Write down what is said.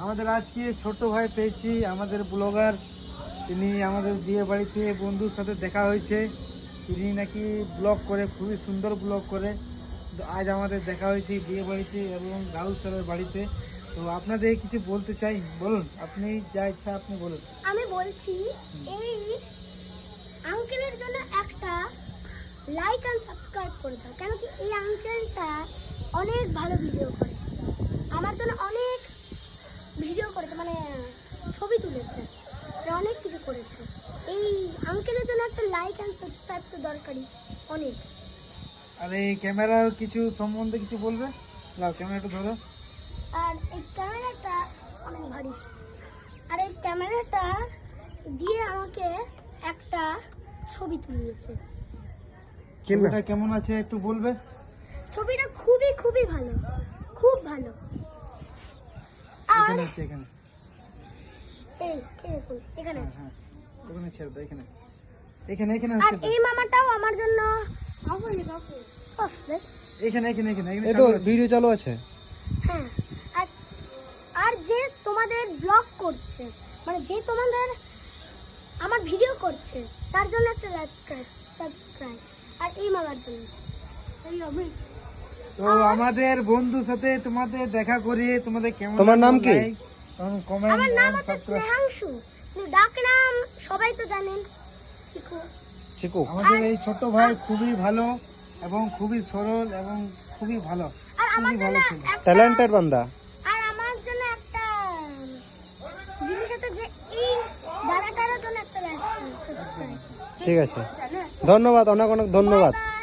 আমাদের আজকে ছোট ভাই পেয়েছি, আমাদের ব্লগার। তিনি আমাদের বিয়ে বাড়িতে বন্ধুর সাথে দেখা হয়েছে। তিনি নাকি ব্লগ করে, খুবই সুন্দর ব্লগ করে। তো আজ আমাদের দেখা হয়েছে বিয়ে বাড়িতে এবং রাহুল স্যারের বাড়িতে। তো আপনাদের কিছু বলতে চাই, বলুন, আপনি যা ইচ্ছা আপনি বলুন। আমি বলছি এই আঙ্কেলের জন্য একটা লাইক এন্ড সাবস্ক্রাইব করে দাও, কেন কি এই আঙ্কেলটা অনেক ভালো ভিডিও করে, আমার জন্য অনেক ভিডিও করেছে, মানে ছবি তুলেছে, অনেক কিছু করেছে। এই আঙ্কেলের জন্য একটা লাইক এন্ড সাবস্ক্রাইব তো দরকারি অনেক। আর এই ক্যামেরার কিছু সম্বন্ধে কিছু বলবে? লাও, ক্যামেরাটা ধরো। আর এই ক্যামেরাটা অনেক ভারী, আর এই ক্যামেরাটা দিয়ে আমাকে একটা ছবি তুলিয়েছে। ছবিটা কেমন আছে একটু বলবে? ছবিটা খুবই খুবই ভালো, খুব ভালো। আর এখানে আছে, এখানে। এই দেখুন, এখানে আছে। হ্যাঁ, ওখানে ছেড়ে দাও, এখানে এখানে এখানে আর হচ্ছে তো। এই মামাটাও আমার জন্য এখানে এখানে এখানে এখানে এই তো চালু আছে। ভিডিও চালু আছে। হ্যাঁ, আর আর যে তোমাদের ব্লগ করছে, মানে যে তোমাদের আমার ভিডিও করছে, তার জন্য একটা লাইক সাবস্ক্রাইব। আর এই মামার জন্য এই আমি। তো আমাদের বন্ধুর সাথে তোমাদের দেখা করে তোমাদের কেমন তোমার নাম কি? কমেন্ট আমার নাম হচ্ছে স্নেহাংশু, কিন্তু ডাক নাম সবাই তো জানেন চিকু। চিকু। আমাদের এই ছোট ভাই খুবই ভালো এবং খুবই সরল এবং খুবই ভালো, আর আমার খুবই জন্য ভালো ছিল। একটা ট্যালেন্টেড বান্দা। আর আমার জন্য একটা জিনিস আছে যে এই দাদাটার জন্য একটা লাইক সাবস্ক্রাইব। ঠিক আছে, ধন্যবাদ, অনেক অনেক ধন্যবাদ। বাই।